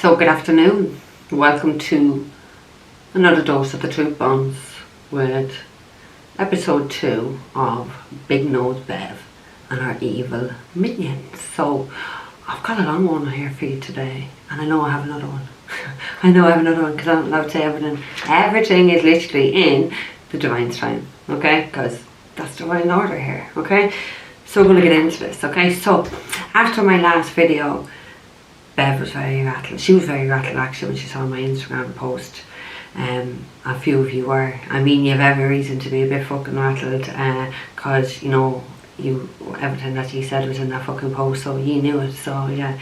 So good afternoon, welcome to another dose of the truth bombs with episode 2 of Big Nose Bev and our evil minions. So I've got a long one here for you today, and I know I have another one. I know I have another one because I'm not allowed to say everything. Everything is literally in the divine's time, okay? Because that's divine order here, okay? So we're going to get into this, okay? So after my last video, Bev was very rattled. She was very rattled actually when she saw my Instagram post. A few of you were. I mean, you have every reason to be a bit fucking rattled because, you know, everything that you said was in that fucking post, so you knew it. So yeah,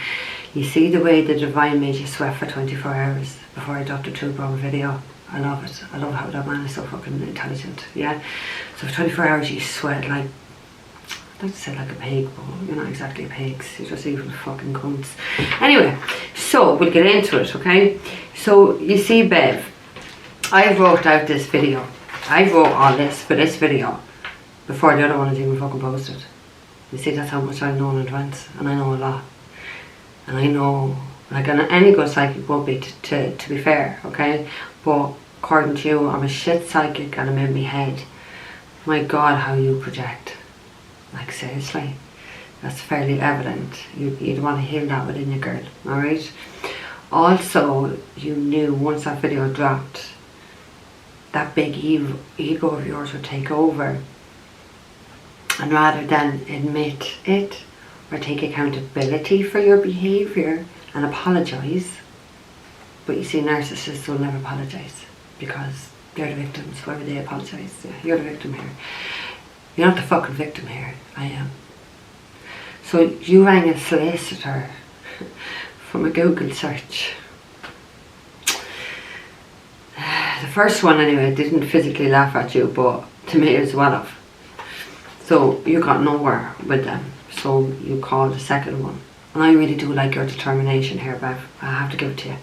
you see the way the divine made you sweat for 24 hours before I dropped a truth bomb video. I love it. I love how that man is so fucking intelligent. Yeah, so for 24 hours you sweat like, I'd like to say like a pig, but you're not exactly pigs, you're just even fucking cunts. Anyway, so we'll get into it, okay? So you see, Bev, I wrote out this video. I wrote all this for this video before the other one is even fucking posted. You see, that's how much I know in advance, and I know a lot. And I know, like, any good psychic won't be, to be fair, okay? But according to you, I'm a shit psychic and I'm in my head. My God, how you project. Like, seriously, that's fairly evident. You'd want to hear that within your girl, alright? Also, you knew once that video dropped, that big ego of yours would take over. And rather than admit it or take accountability for your behaviour and apologise, but you see, narcissists will never apologise because they're the victims. Why would they apologise? Yeah, you're the victim here. You're not the fucking victim here. I am. So you rang a solicitor from a Google search. The first one anyway didn't physically laugh at you, but to me as well of. So you got nowhere with them. So you called the second one. And I really do like your determination here, Bev. I have to give it to you.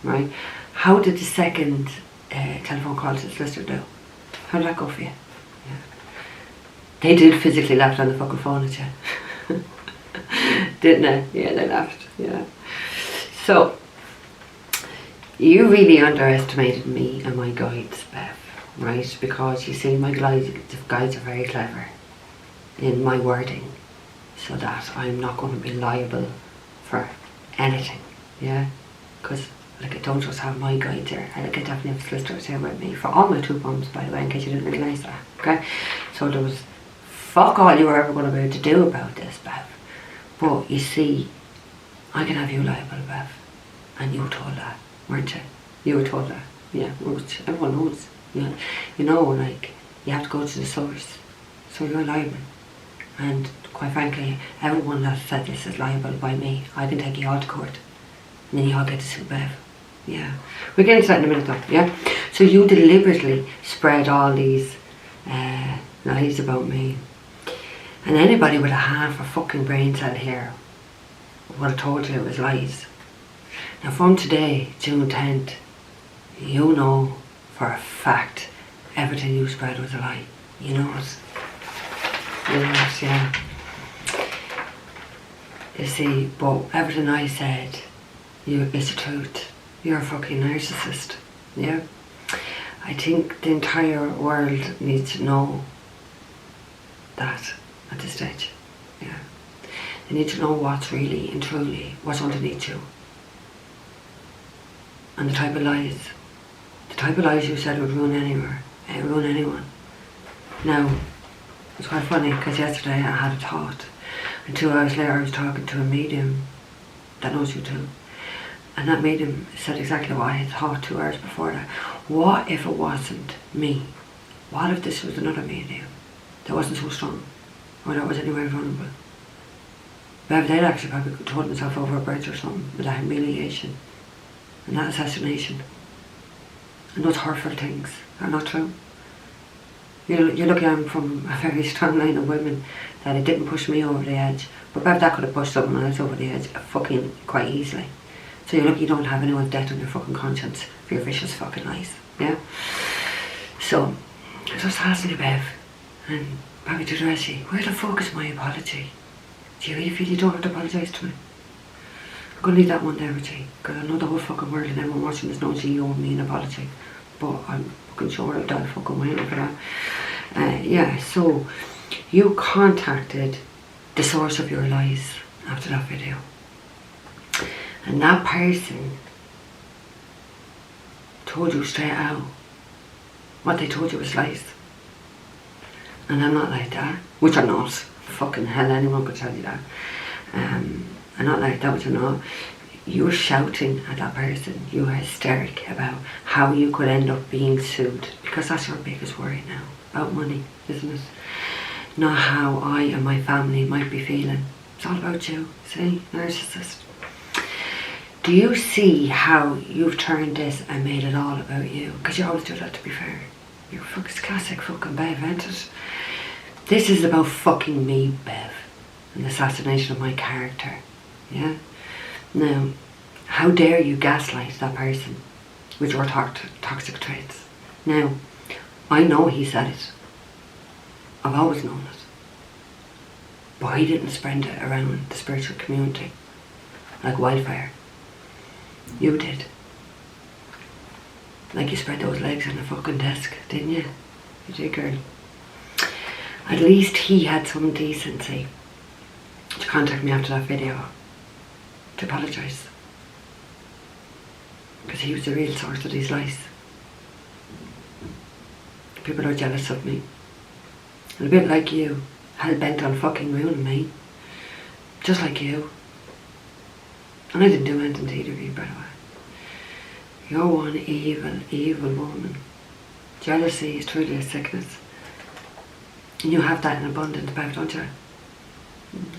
Right? How did the second telephone call to the solicitor do? How did that go for you? Yeah. They did physically laugh on the fucking phone at you. Didn't they? Yeah, they laughed. Yeah. So, you really underestimated me and my guides, Bev. Right? Because you see, my guides are very clever in my wording, so that I'm not going to be liable for anything. Yeah? Because, like, I don't just have my guides here. I definitely have solicitors here with me for all my truth bombs, by the way, in case you didn't realise that. Okay? So there was fuck all you were ever going to be able to do about this, Bev. But you see, I can have you liable, Bev. And you were told that, weren't you? You were told that. Yeah, which everyone knows. Yeah. You know, like, you have to go to the source. So you're liable. And quite frankly, everyone that said this is liable by me. I can take you all to court. And then you all get to sue Bev. Yeah. We'll get into that in a minute though, yeah? So you deliberately spread all these lies about me. And anybody with a half a fucking brain cell here would have told you it was lies. Now from today, June 10th, you know for a fact everything you spread was a lie. You know it. You know it, yeah. You see, but everything I said is the truth. You're a fucking narcissist, yeah? I think the entire world needs to know that at this stage, yeah. They need to know what's really and truly what's underneath you. And the type of lies you said would ruin anyone. Now, it's quite funny because yesterday I had a thought, and 2 hours later I was talking to a medium that knows you too. And that medium said exactly what I had thought 2 hours before that. What if it wasn't me? What if this was another medium that wasn't so strong, or that was anywhere vulnerable? But they'd actually probably told himself over a bridge or something with that humiliation and that assassination. And those hurtful things are not true. You're lucky I'm from a very strong line of women that it didn't push me over the edge. But Bev, that could have pushed someone else over the edge fucking quite easily. So you're lucky you don't have anyone's death on your fucking conscience for your vicious fucking lies. Yeah? So, I was just asking you, Bev, and probably to the rest of you, where the fuck is my apology? Do you really feel you don't have to apologise to me? going to leave that one there with you, because I know the whole fucking world and everyone watching this knows you owe me an apology. But I'm fucking sure I'll die fucking waiting for that. Yeah, so you contacted the source of your lies after that video. And that person told you straight out what they told you was lies. And I'm not like that, which I'm not. Fucking hell, anyone could tell you that. I'm not like that, which I'm not. You were shouting at that person. You were hysteric about how you could end up being sued, because that's your biggest worry now, about money, isn't it? Not how I and my family might be feeling. It's all about you, see, narcissist. Do you see how you've turned this and made it all about you? Because you always do that, to be fair. You're fucking classic fucking Bev, ain't it? This is about fucking me, Bev, and the assassination of my character, yeah? Now, how dare you gaslight that person with your toxic traits? Now, I know he said it. I've always known it. But he didn't spread it around the spiritual community like wildfire. You did. Like you spread those legs on the fucking desk, didn't you? You did, girl. At least he had some decency to contact me after that video to apologise. Because he was the real source of these lies. People are jealous of me. And a bit like you, hell bent on fucking ruining me. Just like you. And I didn't do anything to either of you, by the way. You're one evil, evil woman. Jealousy is truly a sickness. And you have that in abundance, Bev, don't you?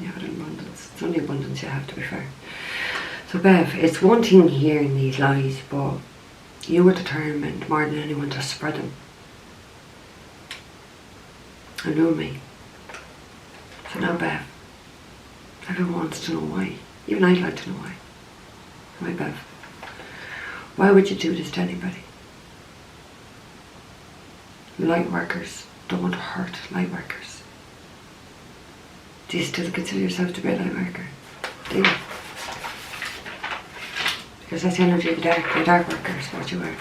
You have it in abundance. It's only abundance you have, to be fair. So Bev, it's one thing hearing these lies, but you were determined more than anyone to spread them. And know me. So now Bev, everyone wants to know why. Even I'd like to know why. Why, Bev? Why would you do this to anybody? Light workers don't hurt light workers. Do you still consider yourself to be a light worker? Do you? Because that's the energy of the dark workers, what you are.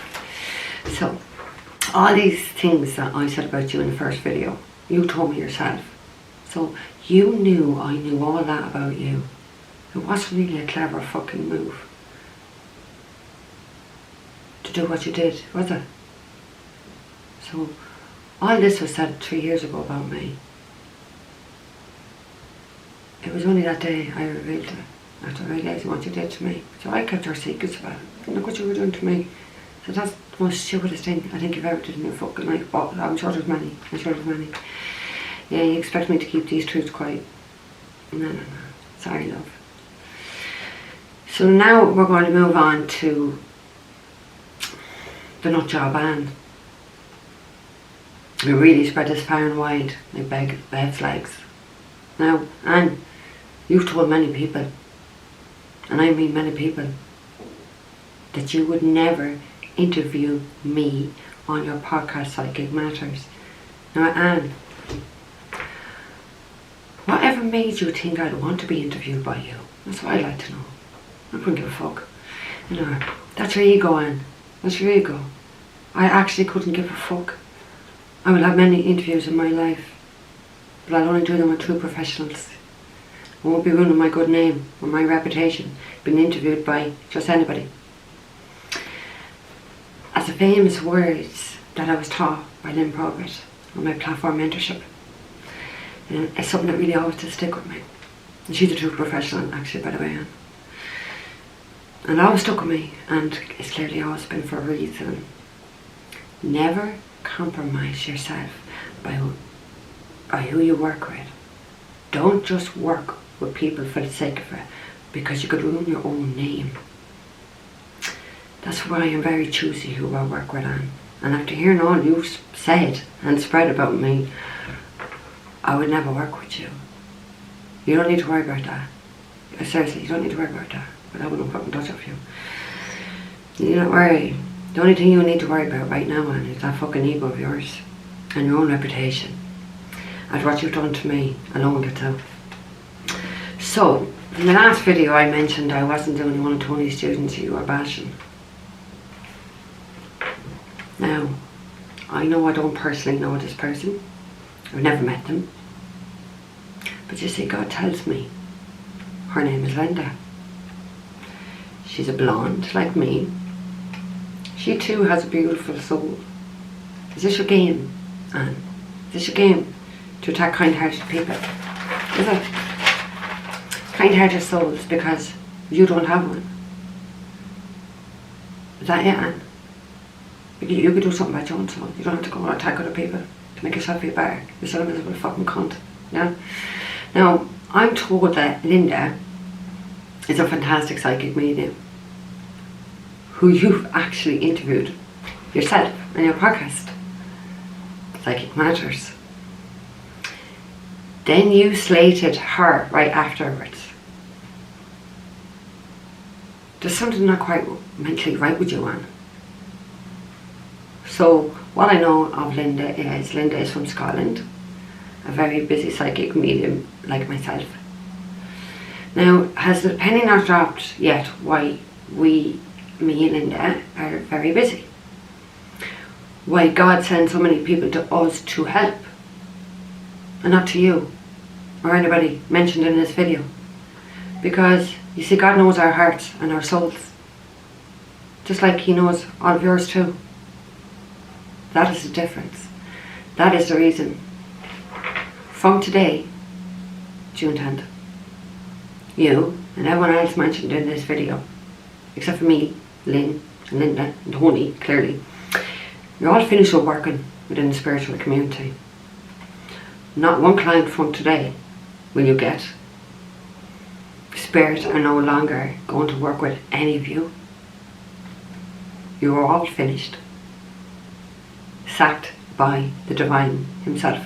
So, all these things that I said about you in the first video, you told me yourself. So, you knew I knew all that about you. It wasn't really a clever fucking move to do what you did, was it? So, all this was said 3 years ago about me. It was only that day I revealed it, after realising what you did to me. So I kept our secrets about it. And look what you were doing to me. So that's the most stupidest thing I think you've ever did in your fucking life. But I'm sure there's many. I'm sure there's many. Yeah, you expect me to keep these truths quiet. No. Sorry, love. So now we're going to move on to the nutjob Anne. We really spread this far and wide, like Bev's legs. Now, Anne, you've told many people, and I mean many people, that you would never interview me on your podcast Psychic Matters. Now, Anne, whatever made you think I'd want to be interviewed by you? That's what I'd like to know. I couldn't give a fuck. You know, that's your ego, Anne. That's your ego. I actually couldn't give a fuck. I will have many interviews in my life, but I'll only do them with true professionals. I won't be ruining my good name or my reputation being interviewed by just anybody. As the famous words that I was taught by Lynn Probert on my platform mentorship, and it's something that really always did stick with me. And she's a true professional, actually, by the way, Anne. And it always stuck with me, and it's clearly always been for a reason. Never compromise yourself by who you work with. Don't just work with people for the sake of it, because you could ruin your own name. That's why I'm very choosy who I work with, Anne. And after hearing all you've said and spread about me, I would never work with you. You don't need to worry about that. Seriously, you don't need to worry about that. But I wouldn't fucking touch of you. You don't worry. The only thing you need to worry about right now, Anne, is that fucking ego of yours and your own reputation. And what you've done to me alone gets out. So, In the last video I mentioned I wasn't the only one of Tony's students you were bashing. Now, I know I don't personally know this person. I've never met them. But you see, God tells me her name is Linda. She's a blonde like me. She too has a beautiful soul. Is this your game, Anne? Is this your game to attack kind-hearted people? Is it? Kind-hearted souls because you don't have one. Is that it, Anne? You could do something about your own soul. You don't have to go and attack other people to make yourself feel better. You're still a miserable fucking cunt. Yeah? Now, I'm told that Linda is a fantastic psychic medium who you've actually interviewed yourself on your podcast, Psychic Matters. Then you slated her right afterwards. There's something not quite mentally right with you, Anne. So, what I know of Linda is from Scotland, a very busy psychic medium like myself. Now, has the penny not dropped yet why me and Linda are very busy? Why God sends so many people to us to help and not to you or anybody mentioned in this video? Because you see, God knows our hearts and our souls, just like He knows all of yours too. That is the difference. That is the reason. From today, June 10th, you and everyone else mentioned in this video, except for me, Lynn, and Linda, and Tony, clearly, you're all finished with working within the spiritual community. Not one client from today will you get. Spirits are no longer going to work with any of you. You are all finished. Sacked by the Divine Himself.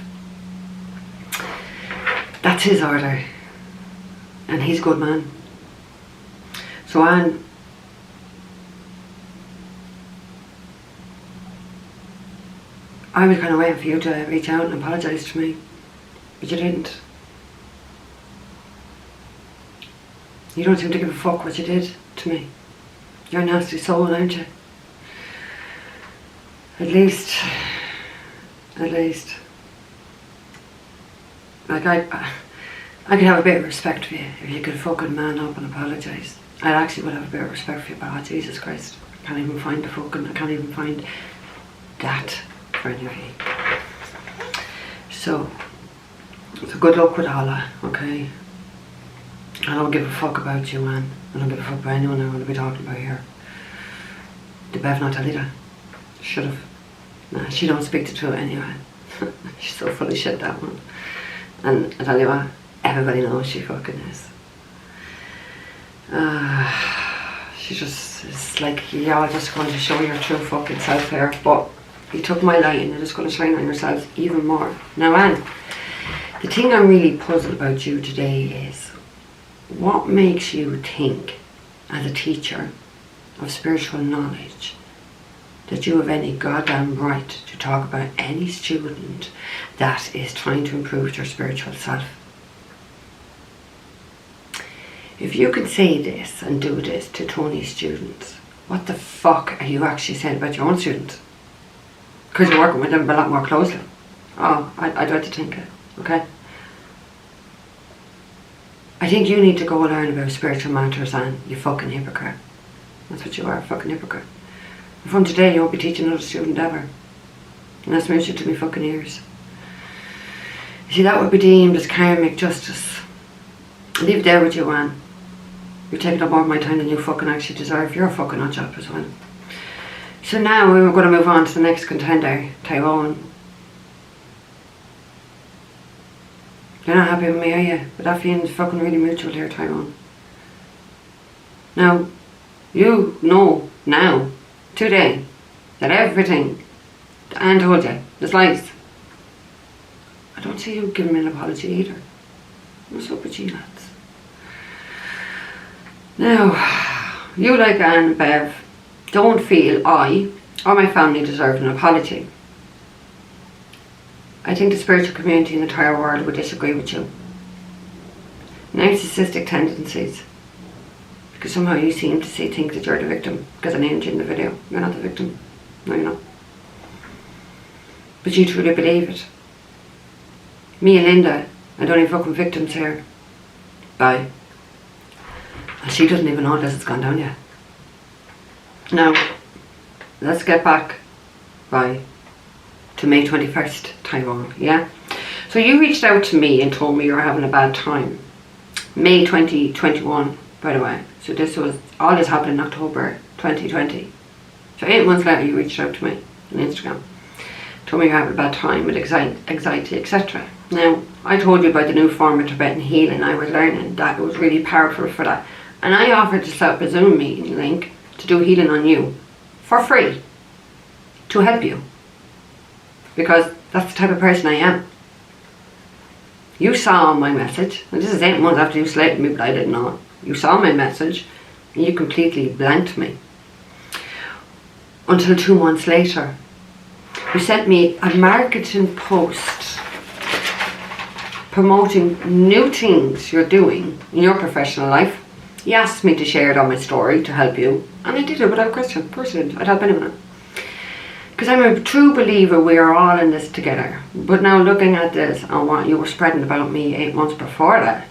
That's His order. And He's a good man. So Anne, I was kind of waiting for you to reach out and apologise to me, but you didn't. You don't seem to give a fuck what you did to me. You're a nasty soul, aren't you? At least, like I could have a bit of respect for you if you could fucking man up and apologise. I actually would have a bit of respect for you, but oh, Jesus Christ, I can't even find I can't even find that for any of you. So good luck with Allah, okay? I don't give a fuck about you, man. I don't give a fuck about anyone I'm going to be talking about here. Did Bev not tell you that? Should have. Nah, she don't speak the truth anyway. She's so full of shit, that one. And I tell you what, everybody knows she fucking is. She just, it's like you're just going to show your true fucking self here, but you took my line and you're just going to shine on yourself even more. Now, Anne, the thing I'm really puzzled about you today is what makes you think, as a teacher of spiritual knowledge, that you have any goddamn right to talk about any student that is trying to improve their spiritual self. If you can say this and do this to Tony's students, what the fuck are you actually saying about your own students? Because you're working with them a lot more closely. Oh, I'd like to think it, okay? I think you need to go learn about spiritual matters, and you fucking hypocrite. That's what you are, a fucking hypocrite. And from today you won't be teaching another student ever. And that's music to me fucking ears. You see, that would be deemed as karmic justice. I'll leave it there with you, Anne. You're taking up more of my time than you fucking actually deserve. You're a fucking nut job as well. So now we're going to move on to the next contender, Tyrone. You're not happy with me, are you? But that feeling's fucking really mutual here, Tyrone. Now, you know now, today, that everything that Anne told you is lies. I don't see you giving me an apology either. What's up with you lads? Now, you like Anne and Bev don't feel I or my family deserve an apology. I think the spiritual community in the entire world would disagree with you. narcissistic tendencies. Because somehow you seem to think that you're the victim because I named you in the video. You're not the victim. No, you're not. But you truly believe it. Me and Linda are the only fucking victims here. Bye. And she doesn't even know this has gone down yet. Now, let's get back, bye, to May 21st, Tyrone, yeah? So you reached out to me and told me you were having a bad time. May 2021, by the way. So all this happened in October 2020. So 8 months later you reached out to me on Instagram. Told me you're having a bad time with anxiety, etc. Now, I told you about the new form of Tibetan healing I was learning, that it was really powerful for that. And I offered to set up a Zoom meeting link to do healing on you for free to help you. Because that's the type of person I am. You saw my message, and this is 8 months after you slated me, but I didn't know. You saw my message, and you completely blanked me. Until 2 months later, you sent me a marketing post promoting new things you're doing in your professional life. You asked me to share it on my story to help you, and I did it without question. Of course I did. I'd help anyone. Because I'm a true believer we are all in this together. But now looking at this and what you were spreading about me 8 months before that,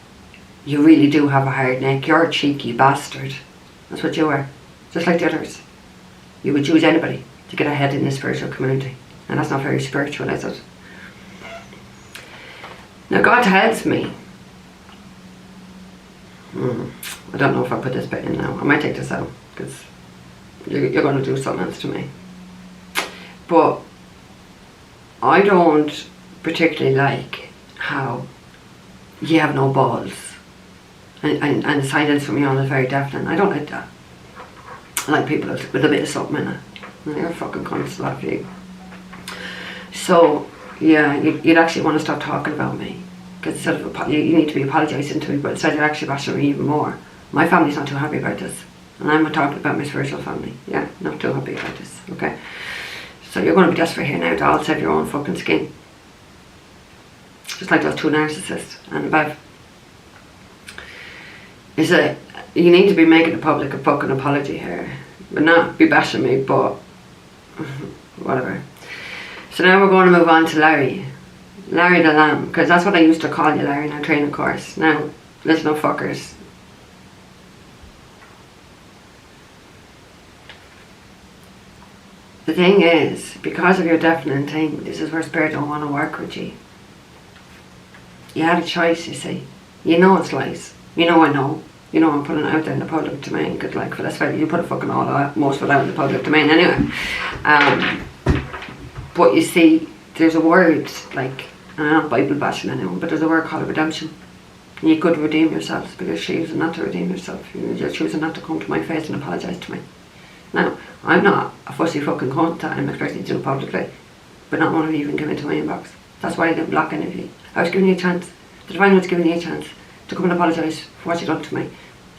you really do have a hard neck. You're a cheeky bastard. That's what you are. Just like the others. You would choose anybody to get ahead in the spiritual community. And that's not very spiritual, is it? Now God tells me, I don't know if I put this bit in now. I might take this out because you're going to do something else to me. But I don't particularly like how you have no balls and the silence from you on is very deafening. I don't like that. I like people with a bit of something in it. And you're fucking cunts, a lot of you. So, yeah, you'd actually want to stop talking about me. Because instead of you need to be apologising to me, but instead you're actually bashing me even more. My family's not too happy about this. And I'm talking about my spiritual family. Yeah, not too happy about this, okay? So you're going to be desperate here now to all save your own fucking skin. Just like those two narcissists and above. Is that you need to be making the public a fucking apology here. But not be bashing me, but whatever. So now we're going to move on to Larry. Larry the Lamb, because that's what I used to call you, Larry, in our training course. Now, listen up, fuckers. The thing is, because of your definite thing, this is where Spirit don't want to work with you. You had a choice, you see. You know it's lies. You know I know. You know I'm putting it out there in the public domain. Because like, for this fact, you put it fucking all out, most of it out in the public domain anyway. But you see, there's a word, like, and I'm not Bible bashing anyone, but there's a word called redemption. And you could redeem yourselves, but you're choosing not to redeem yourself. You're choosing not to come to my face and apologise to me. Now, I'm not a fussy fucking cunt that I'm expecting to do publicly, but not one of you even came into my inbox. That's why I didn't block any of you. I was giving you a chance. The Divine was giving you a chance to come and apologise for what you done to me,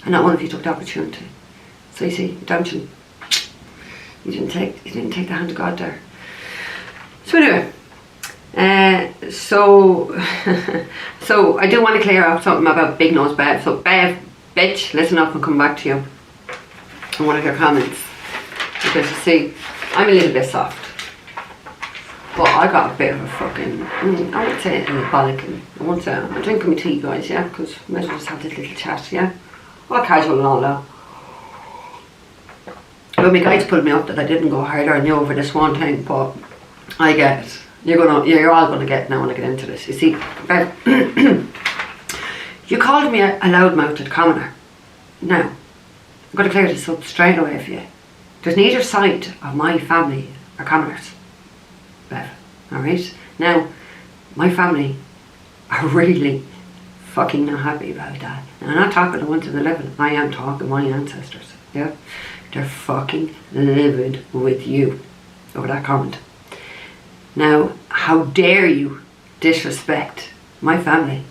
and not one of you took the opportunity. So you see, redemption. You didn't take the hand of God there. So anyway, so I do want to clear up something about Big Nose Bev. So Bev, bitch, listen up and come back to you on one of your comments. Because you see, I'm a little bit soft. But I got a bit of a fucking, I would say a bollocking. I'm drinking my tea, guys, yeah? Because I might as well just have this little chat, yeah? All casual and all that. But my guys pulled me up that I didn't go harder on you over this one thing, but I get it. You're all gonna get it now when I get into this. You see, you called me a loudmouthed commoner. Now, I'm gonna clear this up straight away for you. There's neither side of my family are commoners, Bev. Alright? Now, my family are really fucking not happy about that. And I'm not talking the ones in the living. I am talking my ancestors. Yeah? They're fucking livid with you over that comment. Now, how dare you disrespect my family?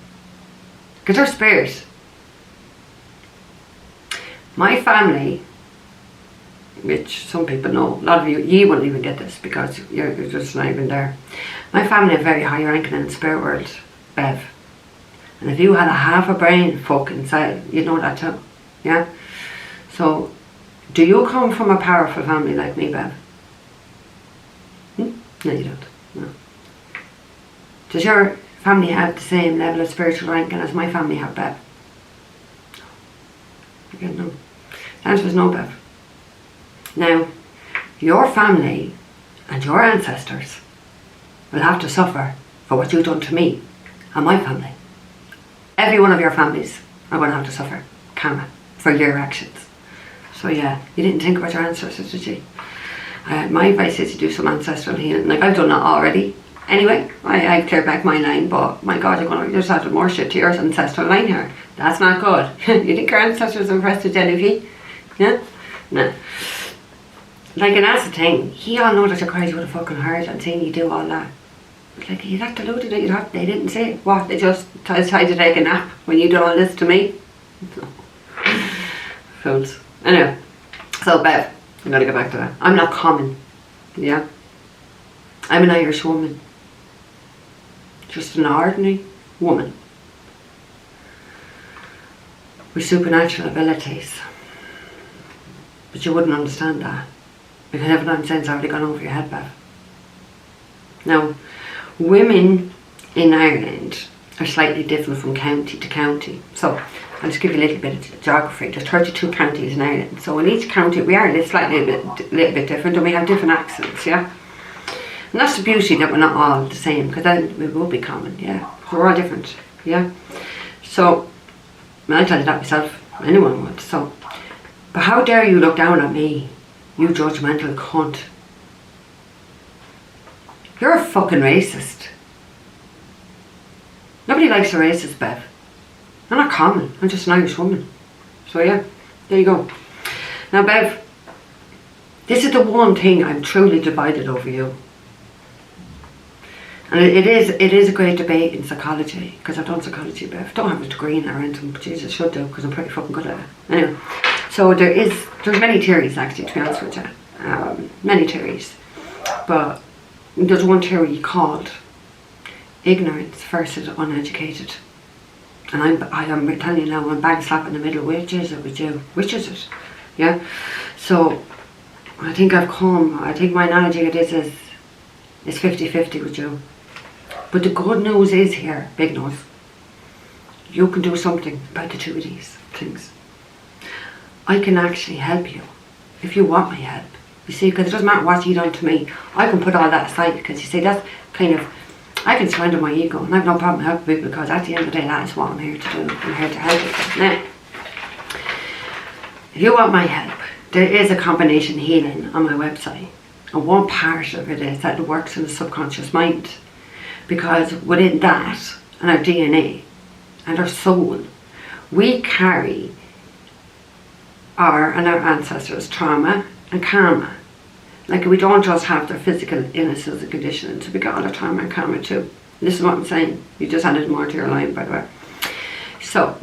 Because they're spirit. My family, which some people know, a lot of you wouldn't even get this because you're just not even there. My family are very high ranking in the spirit world, Bev. And if you had a half a brain fucking cell, you'd know that too. Yeah? So, do you come from a powerful family like me, Bev? No, you don't. No. Does your family have the same level of spiritual ranking as my family have, Bev? Again, no. The answer is no, Bev. Now, your family and your ancestors will have to suffer for what you've done to me and my family. Every one of your families are going to have to suffer karma for your actions. So yeah, you didn't think about your ancestors, did you? My advice is to do some ancestral healing. Like, I've done that already. Anyway, I've cleared back my line, but my God, you're just adding more shit to your ancestral line here. That's not good. You think your ancestors are impressed with Jennifer? Yeah? No. Like, and that's the thing. He all know that you're crazy with a fucking heart and seeing you do all that. Like, you'd have to load it. They didn't say it. What? They just tried to take a nap when you did all this to me? Fools. Anyway, so Bev, I'm gonna get back to that. I'm not common. Yeah? I'm an Irish woman. Just an ordinary woman with supernatural abilities. But you wouldn't understand that, because everything I'm saying's already gone over your head, Bev. Now, women in Ireland are slightly different from county to county. So, I'll just give you a little bit of geography. There's 32 counties in Ireland. So in each county we are slightly a little bit different, and we have different accents, yeah? And that's the beauty, that we're not all the same, because then we will be common, yeah? We're all different, yeah? So, I'll tell you that myself, anyone would, so. But how dare you look down at me, you judgmental cunt. You're a fucking racist. Nobody likes a racist, Bev. I'm not common, I'm just an Irish woman. So yeah, there you go. Now Bev, this is the one thing I'm truly divided over you. And it is a great debate in psychology, because I've done psychology, Bev. Don't have a degree in it or anything, but Jesus, should do, because I'm pretty fucking good at it. Anyway, so there's many theories actually, to be honest with you. Many theories. But there's one theory called ignorance versus uneducated. And I am telling you now, I'm bang slap in the middle. Which is it with you? Which is it? Yeah? So, I think my analogy of this is 50-50 with you. But the good news is here, big news. You can do something about the two of these things. I can actually help you if you want my help. You see, because it doesn't matter what you done to me. I can put all that aside, because you see, that's kind of, I can surrender my ego, and I have no problem helping people, because at the end of the day, that's what I'm here to do. I'm here to help you. Now, if you want my help, there is a combination healing on my website. And one part of it is that it works in the subconscious mind. Because within that, and our DNA, and our soul, we carry our ancestors' trauma and karma. Like, we don't just have their physical illnesses and conditions, we got all the trauma and karma too. This is what I'm saying. You just added more to your line, by the way. So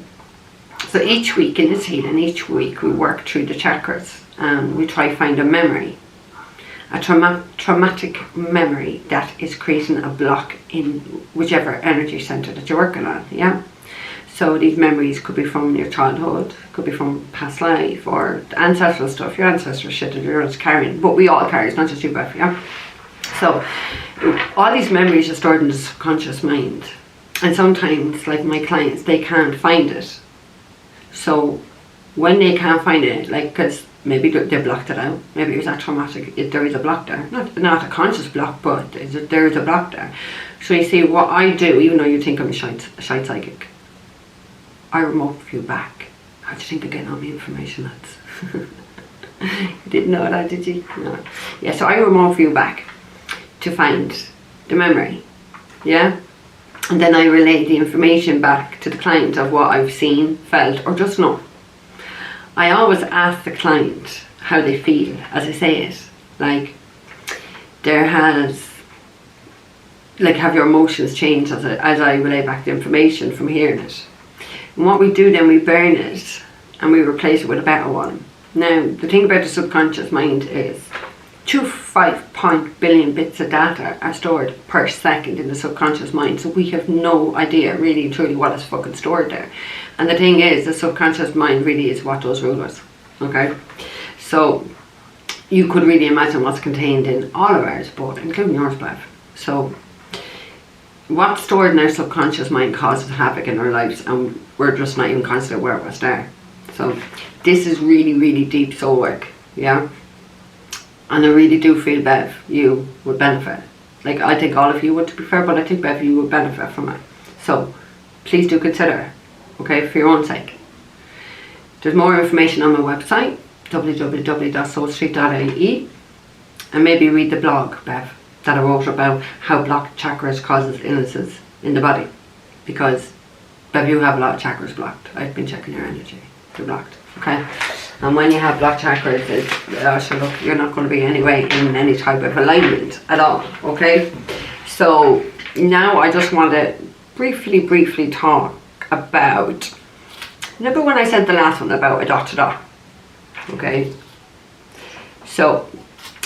each week in this healing, each week we work through the chakras, and we try to find a memory. A traumatic memory that is creating a block in whichever energy center that you're working on, yeah? So these memories could be from your childhood, could be from past life, or ancestral stuff, your ancestral shit that you're just carrying. But we all carry, it's not just you, Beth, yeah? So all these memories are stored in the subconscious mind. And sometimes, like my clients, they can't find it. So when they can't find it, like, because maybe they blocked it out, maybe it was that traumatic, there is a block there. Not a conscious block, but there is a block there. So you see, what I do, even though you think I'm a shite psychic, I remote view back. How do you think I'm getting all my information, lads? You didn't know that, did you? No. Yeah, so I remote view back to find the memory, yeah? And then I relay the information back to the client of what I've seen, felt, or just know. I always ask the client how they feel as I say it. Like, have your emotions changed as I relay back the information from hearing it? And what we do then, we burn it and we replace it with a better one. Now, the thing about the subconscious mind is 25 billion bits of data are stored per second in the subconscious mind, so we have no idea really and truly what is fucking stored there. And the thing is, the subconscious mind really is what does rule us, okay? So you could really imagine what's contained in all of ours, but including yours, Bev. So what's stored in our subconscious mind causes havoc in our lives, and we're just not even conscious where it was there. So this is really, really deep soul work, yeah? And I really do feel, Bev, you would benefit. Like, I think all of you would, to be fair, but I think, Bev, you would benefit from it. So please do consider, okay, for your own sake. There's more information on my website, www.soulstreet.ie, and maybe read the blog, Bev, that I wrote about how blocked chakras causes illnesses in the body. Because, Bev, you have a lot of chakras blocked. I've been checking your energy. They're blocked, okay? And when you have blocked chakras, so look, you're not going to be anyway in any type of alignment at all, okay? So now I just want to briefly talk about, remember when I said the last one about a dot to dot, okay? So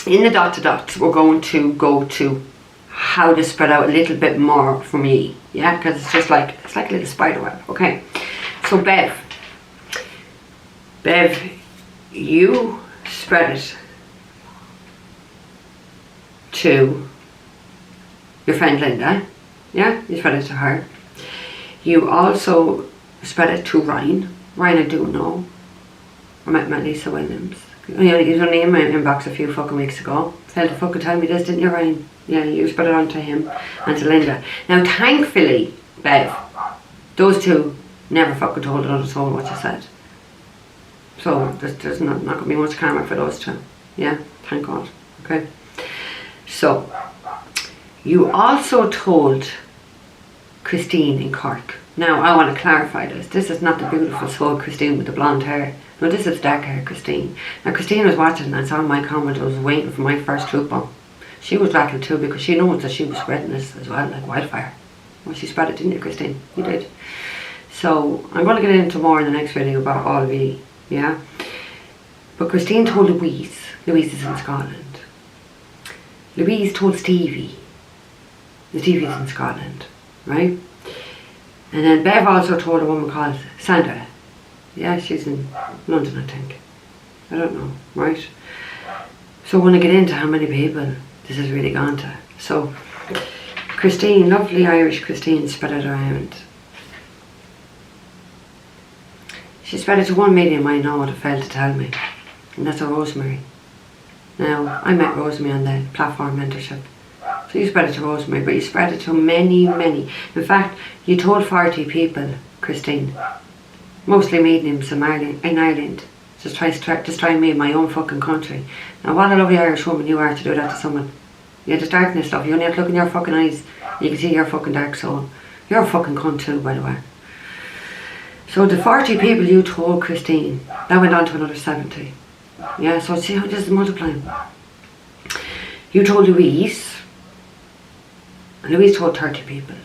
in the dot to dots, we're going to go to how to spread out a little bit more for me, yeah? Because it's just like, it's like a little spider web, okay? So Bev, you spread it to your friend Linda, yeah? You spread it to her. You also spread it to Ryan. Ryan, I do know. I met Lisa Williams. He was only in my inbox a few fucking weeks ago. Failed to fucking tell me this, didn't you, Ryan? Yeah, you spread it on to him and to Linda. Now, thankfully, Bev, those two never fucking told another soul what you said. So there's not going to be much karma for those two. Yeah, thank God. Okay. So you also told Christine in Cork. Now I want to clarify this. This is not the beautiful soul Christine with the blonde hair. No, this is dark hair Christine. Now Christine was watching and saw my comment. I was waiting for my first troop bomb. She was rattled too because she knows that she was spreading this as well, like wildfire. Well, she spread it, didn't you, Christine? You did. So I'm going to get into more in the next video about all of you. Yeah, but Christine told Louise. Louise is in Scotland. Louise told Stevie. Stevie's in Scotland, right? And then Bev also told a woman called Sandra. Yeah, she's in London, I think. I don't know, right? So I want to get into how many people this has really gone to. So Christine, lovely Irish Christine, spread it around. She spread it to one medium I know that failed to tell me, and that's a Rosemary. Now, I met Rosemary on the platform mentorship. So you spread it to Rosemary, but you spread it to many. In fact, you told 40 people, Christine, mostly mediums in Ireland, just try to destroy me in my own fucking country. Now, what a lovely Irish woman you are to do that to someone. Yeah, there's darkness stuff. You only have to look in your fucking eyes. You can see your fucking dark soul. You're a fucking cunt too, by the way. So the 40 people you told Christine, that went on to another 70. Yeah, so see how this is multiplying. You told Louise, and Louise told 30 people.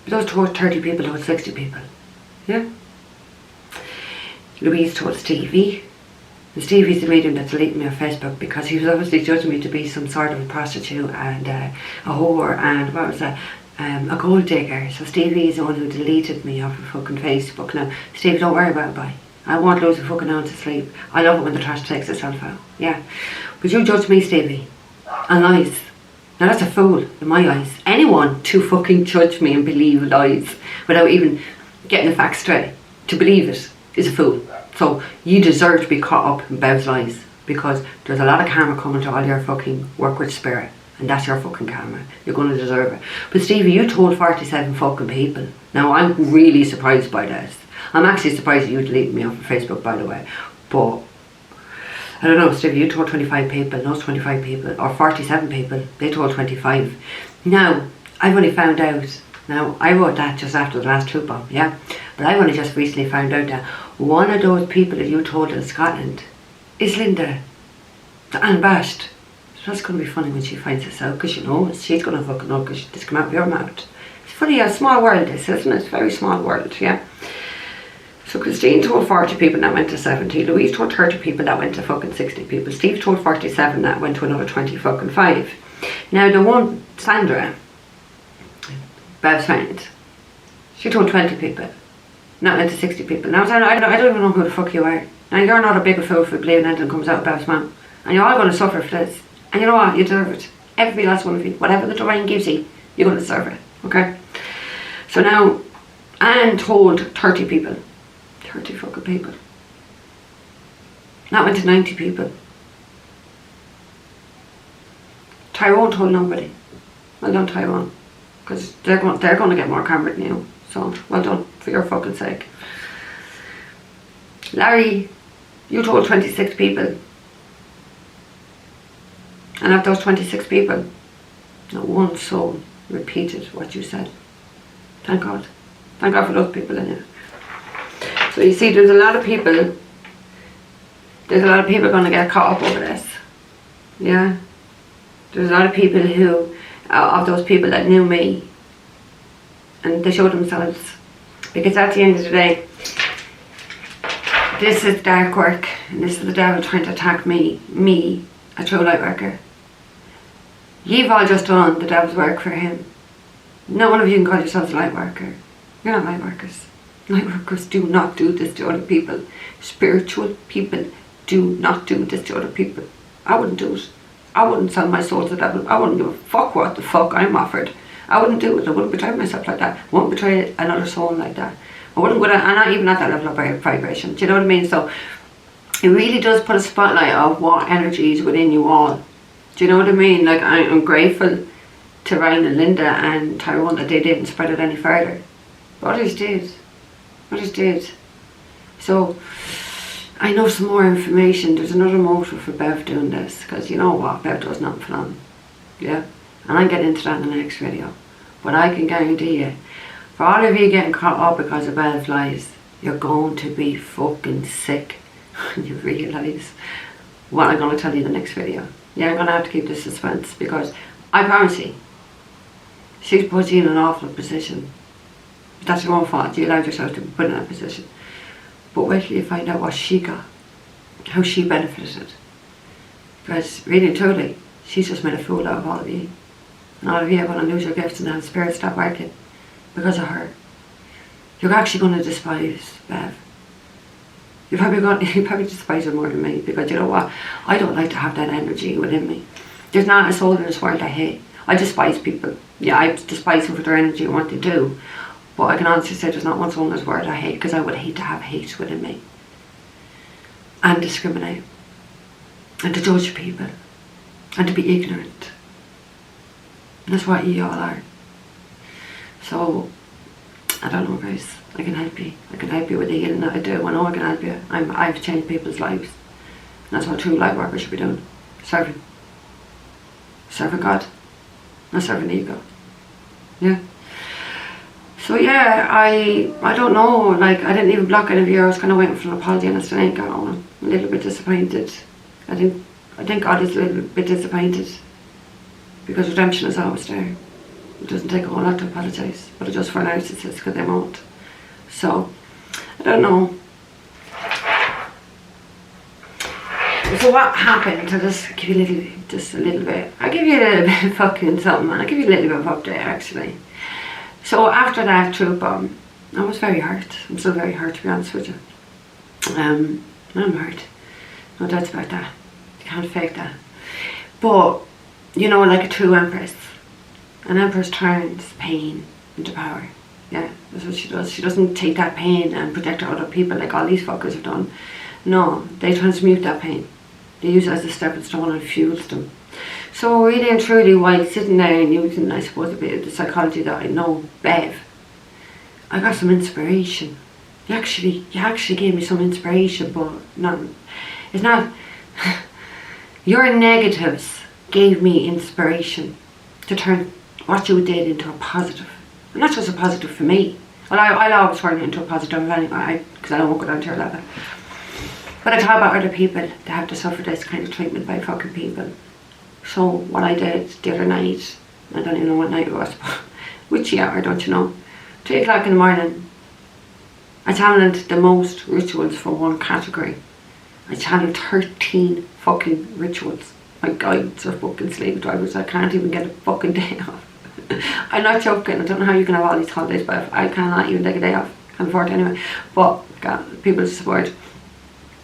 Those told 30 people told 60 people. Yeah? Louise told Stevie, and Stevie's the medium that's deleting me on Facebook because he was obviously judging me to be some sort of a prostitute and a whore and what was that? A gold digger. So Stevie is the one who deleted me off of fucking Facebook. Now, Stevie, don't worry about it, boy. I won't lose a fucking ounce of sleep. I love it when the trash takes itself out. Yeah. But you judge me, Stevie, on lies. Now that's a fool in my eyes. Anyone to fucking judge me and believe lies without even getting the facts straight, to believe it, is a fool. So you deserve to be caught up in Bev's lies because there's a lot of karma coming to all your fucking work with spirit. And that's your fucking karma. You're going to deserve it. But Stevie, you told 47 fucking people. Now, I'm really surprised by this. I'm actually surprised that you deleted me off of Facebook, by the way. But, I don't know, Stevie, you told 25 people. Those 25 people, or 47 people, they told 25. Now, I've only found out, now, I wrote that just after the last troop bomb, yeah? But I've only just recently found out that one of those people that you told in Scotland is Linda, the unabashed. That's going to be funny when she finds this out, because you know, she's going to fucking know because this come out of your mouth. It's funny how small world this, isn't it? It's a very small world, yeah? So So Christine told 40 people that went to 70. Louise told 30 people that went to fucking 60 people. Steve told 47 that went to another 20 fucking 5. Now the one, Sandra, Bev's friend, she told 20 people. That went to 60 people. Now I don't even know who the fuck you are. Now you're not a bigger fool for believing anything comes out of Bev's mouth. And you're all going to suffer for this. And you know what? You deserve it. Every last one of you. Whatever the divine gives you, you're going to deserve it. Okay? So now, Anne told 30 people. 30 fucking people. That went to 90 people. Tyrone told nobody. Well done, Tyrone. Because they're going to get more karma than you. So, well done. For your fucking sake. Larry, you told 26 people. And of those 26 people, not one soul repeated what you said. Thank God. Thank God for those people in it. So you see, there's a lot of people going to get caught up over this. Yeah? There's a lot of people who, of those people that knew me, and they showed themselves. Because at the end of the day, this is dark work, and this is the devil trying to attack me, a true light worker. You've all just done the devil's work for him. No one of you can call yourselves a light worker. You're not light workers. Light workers do not do this to other people. Spiritual people do not do this to other people. I wouldn't do it. I wouldn't sell my soul to the devil. I wouldn't give a fuck what the fuck I'm offered. I wouldn't do it. I wouldn't betray myself like that. I wouldn't betray another soul like that. I wouldn't go down, and not even at that level of vibration. Do you know what I mean? So it really does put a spotlight of what energy is within you all. Do you know what I mean? Like, I'm grateful to Ryan and Linda and Tyrone that they didn't spread it any further. But others did. Others did. So I know some more information. There's another motive for Bev doing this, because you know what, Bev does nothing for them. Yeah? And I'll get into that in the next video. But I can guarantee you, for all of you getting caught up because of Bev's lies, you're going to be fucking sick when you realise what I'm going to tell you in the next video. Yeah, I'm going to have to keep this suspense, because I promise you, she's put you in an awful position. That's your own fault. You allowed yourself to be put in that position. But wait till you find out what she got, how she benefited. Because really and truly, she's just made a fool out of all of you. And all of you are going to lose your gifts and have spirit stop working because of her. You're actually going to despise Bev. You're probably despise her more than me, because you know what? I don't like to have that energy within me. There's not a soul in this world I hate. I despise people. Yeah, I despise them for their energy and what they do. But I can honestly say there's not one soul in this world I hate, because I would hate to have hate within me. And discriminate. And to judge people. And to be ignorant. And that's what you all are. So, I don't know, guys. I can help you. I can help you with the healing that I do. I know I can help you. I've changed people's lives. And that's what true light workers should be doing. Serving. Serving God. Not serving ego. Yeah. So yeah, I don't know, like, I didn't even block any of you. I was kind of waiting for an apology, and I still ain't got one. I'm a little bit disappointed. I think God is a little bit disappointed, because redemption is always there. It doesn't take a whole lot to apologise, but it does for narcissists, because they won't. So, I don't know. So what happened? I'll just give you just a little bit. I'll give you a little bit of fucking something, man. I'll give you a little bit of update, actually. So after that troop bomb, I was very hurt. I'm still very hurt, to be honest with you. I'm hurt. No doubts about that. You can't fake that. But, you know, like a true empress. An empress turns pain into power. Yeah, that's what she does. She doesn't take that pain and project it on other people like all these fuckers have done. No, they transmute that pain. They use it as a stepping stone and fuels them. So really and truly, while sitting there and using, I suppose, a bit of the psychology that I know, Bev, I got some inspiration. You actually gave me some inspiration, but it's not. Your negatives gave me inspiration to turn what you did into a positive. And not just a positive for me. Well, I'll always turn it into a positive anyway, because I don't go down to your level. But I talk about other people that have to suffer this kind of treatment by fucking people. So what I did the other night, I don't even know what night it was, but which hour, don't you know? 3 o'clock in the morning, I channeled the most rituals for one category. I channeled 13 fucking rituals. My guides are fucking slave drivers. I can't even get a fucking day off. I'm not joking. I don't know how you can have all these holidays, but I cannot even take a day off. Can't afford it anyway. But God, people support.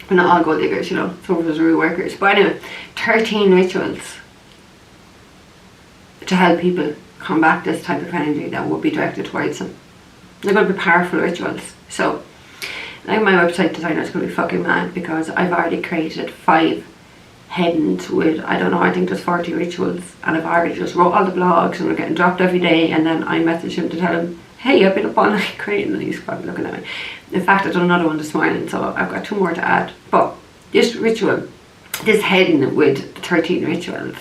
We're not all gold diggers, you know. Some of us are real workers. But anyway, 13 rituals to help people combat this type of energy that would be directed towards them. They're going to be powerful rituals. So, like my website designer is going to be fucking mad because I've already created 5 headings with, I don't know, I think there's 40 rituals, and I've already just wrote all the blogs and they're getting dropped every day, and then I message him to tell him, hey, I've been up all night creating, and he's probably looking at me. In fact, I've done another one this morning, so I've got 2 more to add. But this ritual, this heading with the 13 rituals,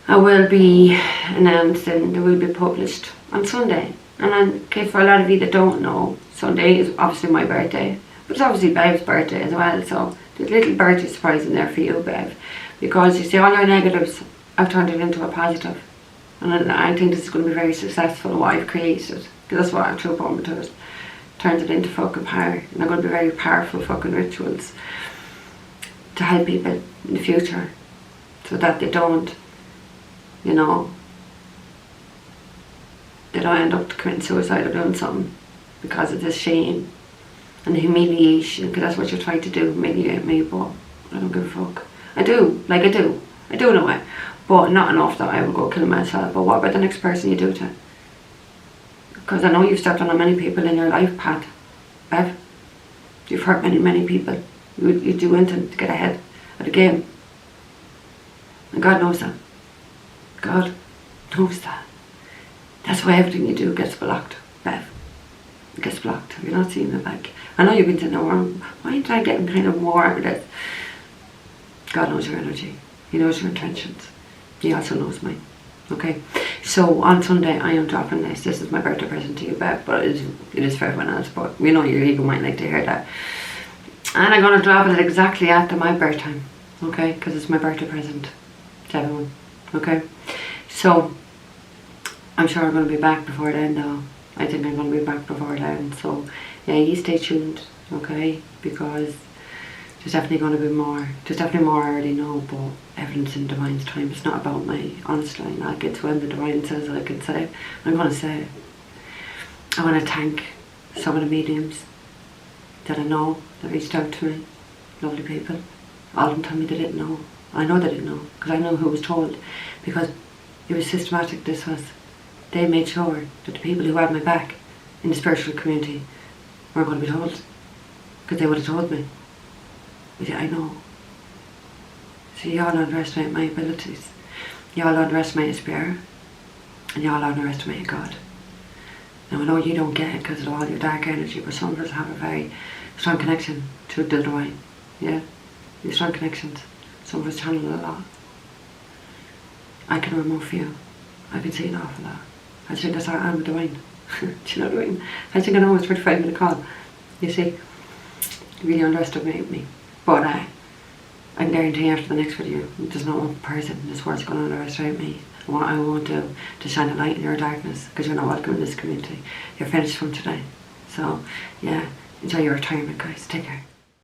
I will be announcing, they will be published on Sunday. And then, okay, for a lot of you that don't know, Sunday is obviously my birthday, but it's obviously Bev's birthday as well, so there's a little birthday surprise in there for you, Bev, because you see all your negatives, I've turned it into a positive, and I think this is going to be very successful, what I've created, because that's what our true born does, turns it into fucking power, and they're going to be very powerful fucking rituals to help people in the future, so that they don't, you know, they don't end up committing suicide or doing something because of this shame and the humiliation, because that's what you're trying to do, humiliate me, but I don't give a fuck. I do in a way, but not enough that I will go kill myself. But what about the next person you do to? Because I know you've stepped on many people in your life path, Bev. You've hurt many people. You do anything to get ahead of the game, and God knows that. God knows that. That's why everything you do gets blocked, Bev. It gets blocked. Have you not seen it? Like, I know you've been saying, why aren't I getting kind of more out of this? God knows your energy. He knows your intentions. He also knows mine. Okay? So on Sunday I am dropping this. This is my birthday present to you, Bev, but it is for everyone else. But we know your ego might like to hear that. And I'm going to drop it exactly after my birth time. Okay? Because it's my birthday present to everyone. Okay? So I'm sure I'm going to be back before then, though. I think I'm going to be back before then. So, yeah, you stay tuned, okay? Because there's definitely going to be more. There's definitely more I already know, but everything's in Divine's time. It's not about me, honestly. Like, it's when the Divine says I can say it. I'm going to say it. I want to thank some of the mediums that I know that reached out to me. Lovely people. All of them told me they didn't know. I know they didn't know, because I know who was told. Because it was systematic, this was. They made sure that the people who had my back in the spiritual community weren't going to be told, because they would have told me. But yeah, I know. So you all underestimate my abilities. You all underestimate spirit, and you all underestimate God. Now I know you don't get it because of all your dark energy, but some of us have a very strong connection to the Divine. Yeah, you have strong connections. Some of us channel a lot. I can remove you. I can see an awful lot. I think that's how I'm with Divine. Do you know what I mean? I think I know it's 35-minute call. You see, you really underestimate me. But I can guarantee after the next video, there's not one person in this world's going to underestimate me. And what I won't do to shine a light in your darkness, because you're not welcome in this community. You're finished from today. So, yeah, enjoy your retirement, guys. Take care.